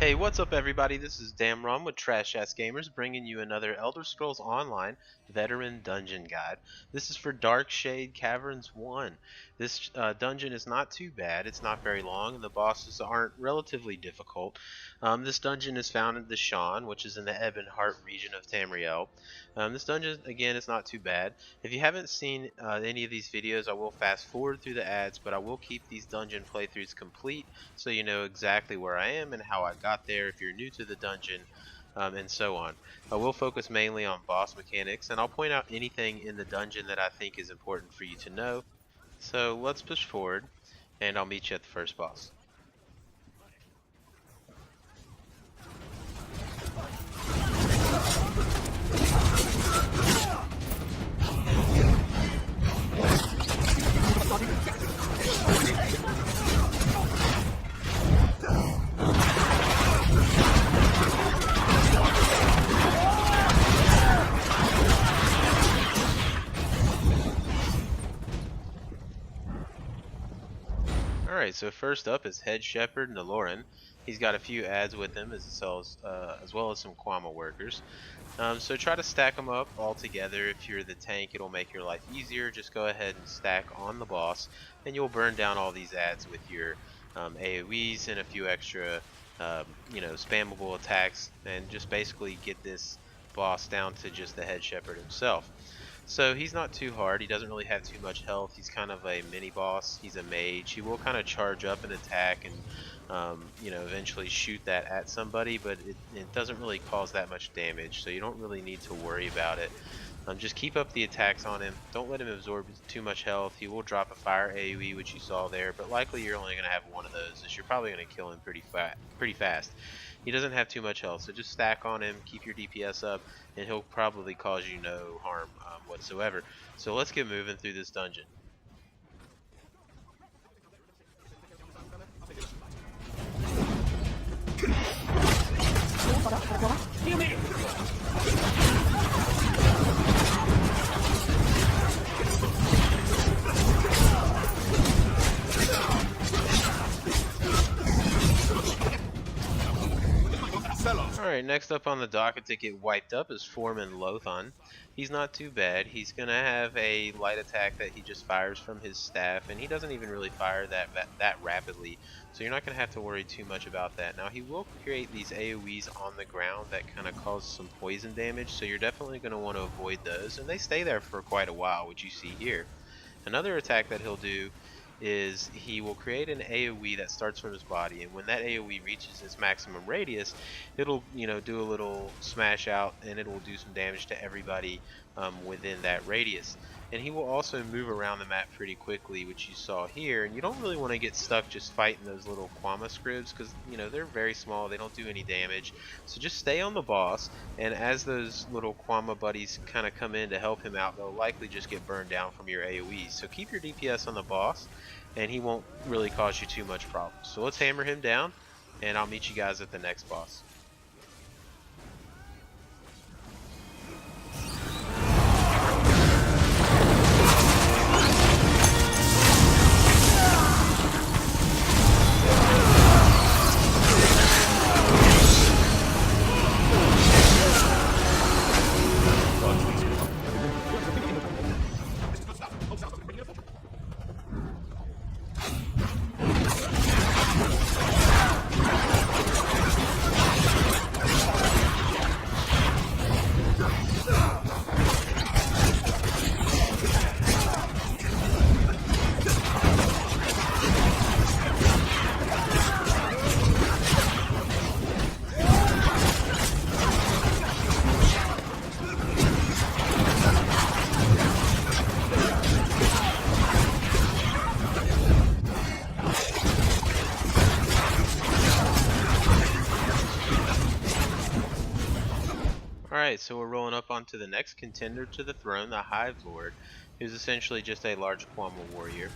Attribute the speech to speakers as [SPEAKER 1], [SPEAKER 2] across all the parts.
[SPEAKER 1] Hey, what's up everybody? This is Damron with Trash Ass Gamers bringing you another Elder Scrolls Online Veteran Dungeon Guide. This is for Darkshade Caverns I. This dungeon is not too bad. It's not very long and the bosses aren't relatively difficult. This dungeon is found in the Shan, which is in the Ebonheart region of Tamriel. This dungeon, again, is not too bad. If you haven't seen any of these videos, I will fast forward through the ads, but I will keep these dungeon playthroughs complete so you know exactly where I am and how I got there if you're new to the dungeon, and so on. I will focus mainly on boss mechanics, and I'll point out anything in the dungeon that I think is important for you to know. So let's push forward, and I'll meet you at the first boss. Alright, so first up is Head Shepherd Neloren. He's got a few ads with him as well as some Quama workers. So try to stack them up all together. If you're the tank, it'll make your life easier. Just go ahead and stack on the boss, and you'll burn down all these ads with your AoEs and a few extra, spammable attacks, and just basically get this boss down to just the Head Shepherd himself. So he's not too hard. He doesn't really have too much health. He's kind of a mini boss. He's a mage. He will kind of charge up and attack and eventually shoot that at somebody, but it doesn't really cause that much damage, so you don't really need to worry about it. Just keep up the attacks on him. Don't let him absorb too much health. He will drop a fire AoE, which you saw there, but likely you're only going to have one of those, as you're probably going to kill him pretty fast. He doesn't have too much health, so just stack on him, keep your DPS up, and he'll probably cause you no harm whatsoever. So let's get moving through this dungeon. Alright, next up on the docket to get wiped up is Foreman Llothan. He's not too bad. He's going to have a light attack that he just fires from his staff, and he doesn't even really fire that rapidly, so you're not going to have to worry too much about that. Now, he will create these AoEs on the ground that kind of cause some poison damage, so you're definitely going to want to avoid those, and they stay there for quite a while, which you see here. Another attack that he'll do is he will create an AoE that starts from his body, and when that AoE reaches its maximum radius, it'll do a little smash out, and it will do some damage to everybody within that radius. And he will also move around the map pretty quickly, which you saw here, and you don't really want to get stuck just fighting those little Quama scribs, because they're very small, they don't do any damage. So just stay on the boss, and as those little Quama buddies kind of come in to help him out, they'll likely just get burned down from your AoE. So keep your DPS on the boss, and he won't really cause you too much problems. So let's hammer him down, and I'll meet you guys at the next boss. Alright, so we're rolling up onto the next contender to the throne, the Hive Lord, who's essentially just a large Quama warrior.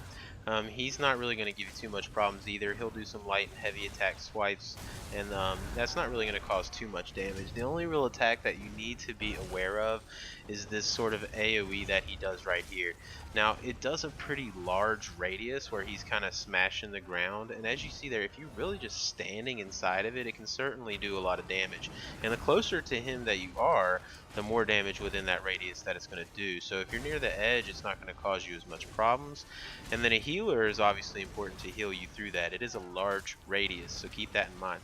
[SPEAKER 1] he's not really going to give you too much problems either. He'll do some light and heavy attack swipes, and that's not really going to cause too much damage. The only real attack that you need to be aware of is this sort of AoE that he does right here. Now, it does a pretty large radius where he's kind of smashing the ground, and as you see there, if you're really just standing inside of it, it can certainly do a lot of damage. And the closer to him that you are, the more damage within that radius that it's going to do. So if you're near the edge, it's not going to cause you as much problems. And then a healer is obviously important to heal you through that. It is a large radius, so keep that in mind.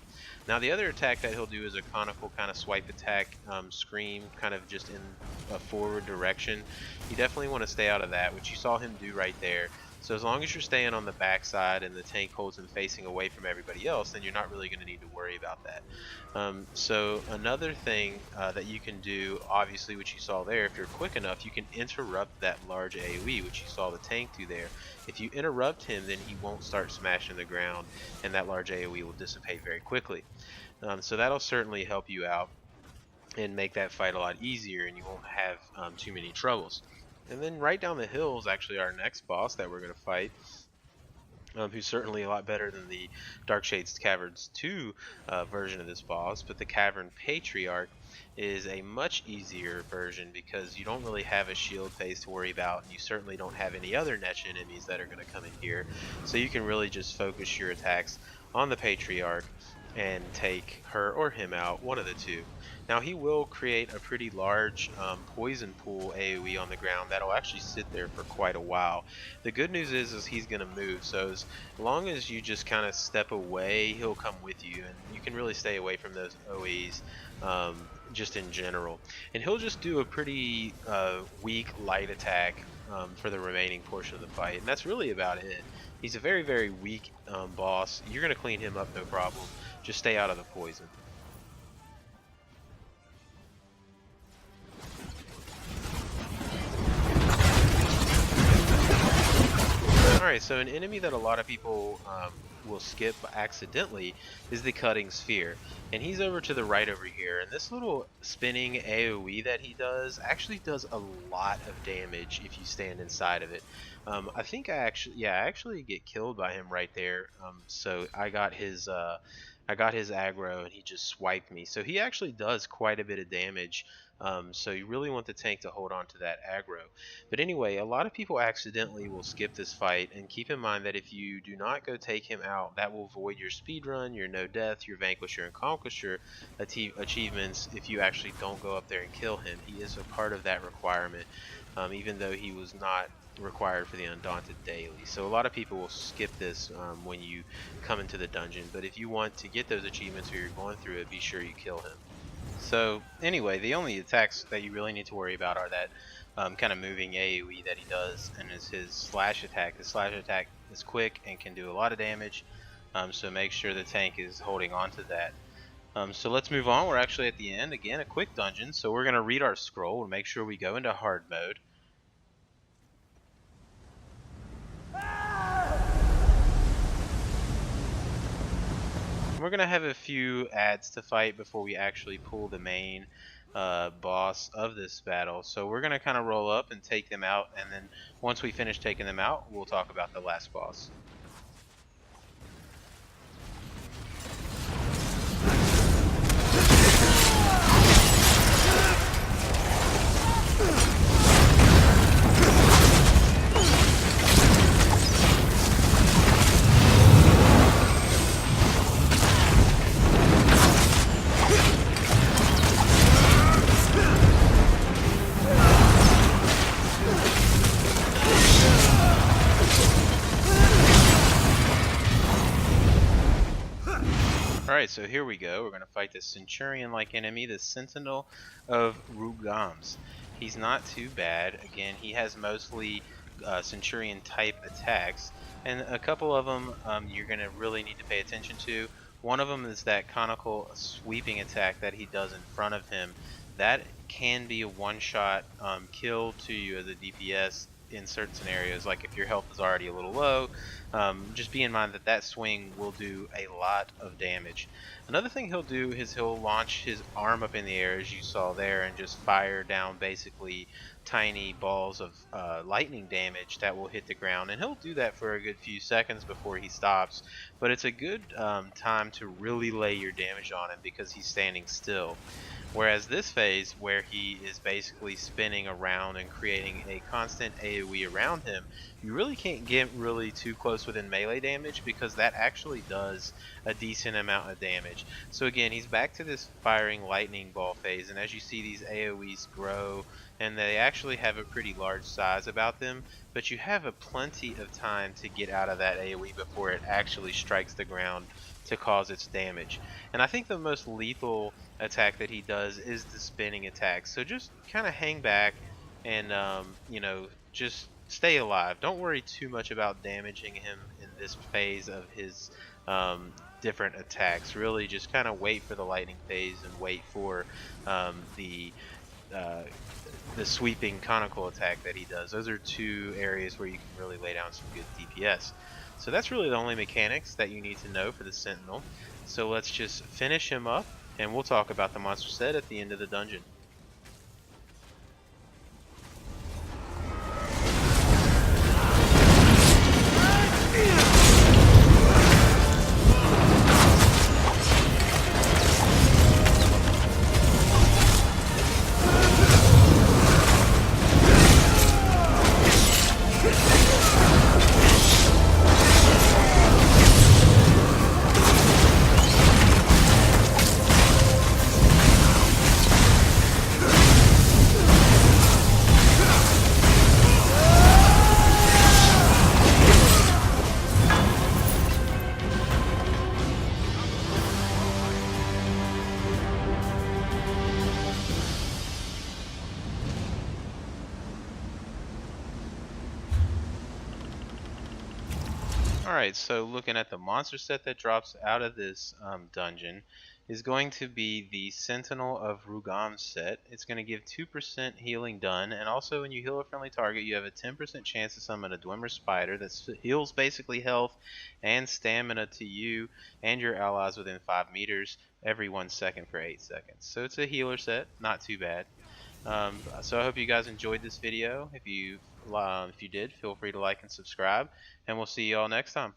[SPEAKER 1] Now the other attack that he'll do is a conical kind of swipe attack, scream, kind of just in a forward direction. You definitely want to stay out of that, which you saw him do right there. So as long as you're staying on the backside and the tank holds him facing away from everybody else, then you're not really going to need to worry about that. So another thing that you can do, obviously, which you saw there, if you're quick enough, you can interrupt that large AoE, which you saw the tank do there. If you interrupt him, then he won't start smashing the ground, and that large AoE will dissipate very quickly. So that'll certainly help you out and make that fight a lot easier, and you won't have too many troubles. And then right down the hill is actually our next boss that we're going to fight, who's certainly a lot better than the Darkshade Caverns II version of this boss, but the Cavern Patriarch is a much easier version because you don't really have a shield phase to worry about, and you certainly don't have any other niche enemies that are going to come in here, so you can really just focus your attacks on the Patriarch and take her or him out, one of the two. Now he will create a pretty large poison pool AoE on the ground that'll actually sit there for quite a while. The good news is he's going to move, so as long as you just kind of step away, he'll come with you, and you can really stay away from those OEs just in general. And he'll just do a pretty weak light attack for the remaining portion of the fight, and that's really about it. He's a very, very weak boss. You're going to clean him up no problem. Just stay out of the poison. Alright, so an enemy that a lot of people will skip accidentally is the Cutting Sphere. And he's over to the right over here. And this little spinning AoE that he does actually does a lot of damage if you stand inside of it. I think I actually get killed by him right there. So I got his aggro and he just swiped me. So he actually does quite a bit of damage. So you really want the tank to hold on to that aggro. But anyway, a lot of people accidentally will skip this fight, and keep in mind that if you do not go take him out, that will void your speedrun, your no death, your vanquisher and conquisher achievements if you actually don't go up there and kill him. He is a part of that requirement, even though he was not required for the Undaunted daily. So a lot of people will skip this when you come into the dungeon, but if you want to get those achievements or you're going through it, be sure you kill him. So anyway, the only attacks that you really need to worry about are that kind of moving AoE that he does, and is his slash attack. His slash attack is quick and can do a lot of damage, so make sure the tank is holding on to that. So let's move on. We're actually at the end. Again, a quick dungeon, so we're going to read our scroll and make sure we go into hard mode. We're going to have a few ads to fight before we actually pull the main boss of this battle. So we're going to kind of roll up and take them out, and then once we finish taking them out, we'll talk about the last boss. Alright, so here we go. We're going to fight this Centurion-like enemy, the Sentinel of Rkugamz. He's not too bad. Again, he has mostly Centurion-type attacks, and a couple of them you're going to really need to pay attention to. One of them is that conical sweeping attack that he does in front of him. That can be a one-shot kill to you as a DPS in certain scenarios, like if your health is already a little low. Just be in mind that that swing will do a lot of damage. Another thing he'll do is he'll launch his arm up in the air, as you saw there, and just fire down basically tiny balls of lightning damage that will hit the ground. And he'll do that for a good few seconds before he stops. But it's a good time to really lay your damage on him because he's standing still. Whereas this phase, where he is basically spinning around and creating a constant AoE around him, you really can't get really too close within melee damage because that actually does a decent amount of damage. So again, he's back to this firing lightning ball phase, and as you see, these AoEs grow, and they actually have a pretty large size about them, but you have a plenty of time to get out of that AoE before it actually strikes the ground to cause its damage. And I think the most lethal attack that he does is the spinning attack. So just kind of hang back and just stay alive. Don't worry too much about damaging him in this phase of his different attacks. Really just kind of wait for the lightning phase and wait for uh, the sweeping conical attack that he does. Those are two areas where you can really lay down some good DPS. So that's really the only mechanics that you need to know for the Sentinel. So let's just finish him up, and we'll talk about the monster set at the end of the dungeon. Alright, so looking at the monster set that drops out of this dungeon is going to be the Sentinel of Rkugamz set. It's going to give 2% healing done, and also when you heal a friendly target, you have a 10% chance to summon a Dwemer Spider that heals basically health and stamina to you and your allies within 5 meters every 1 second for 8 seconds. So it's a healer set, not too bad. So I hope you guys enjoyed this video. If you did, feel free to like and subscribe, and we'll see you all next time.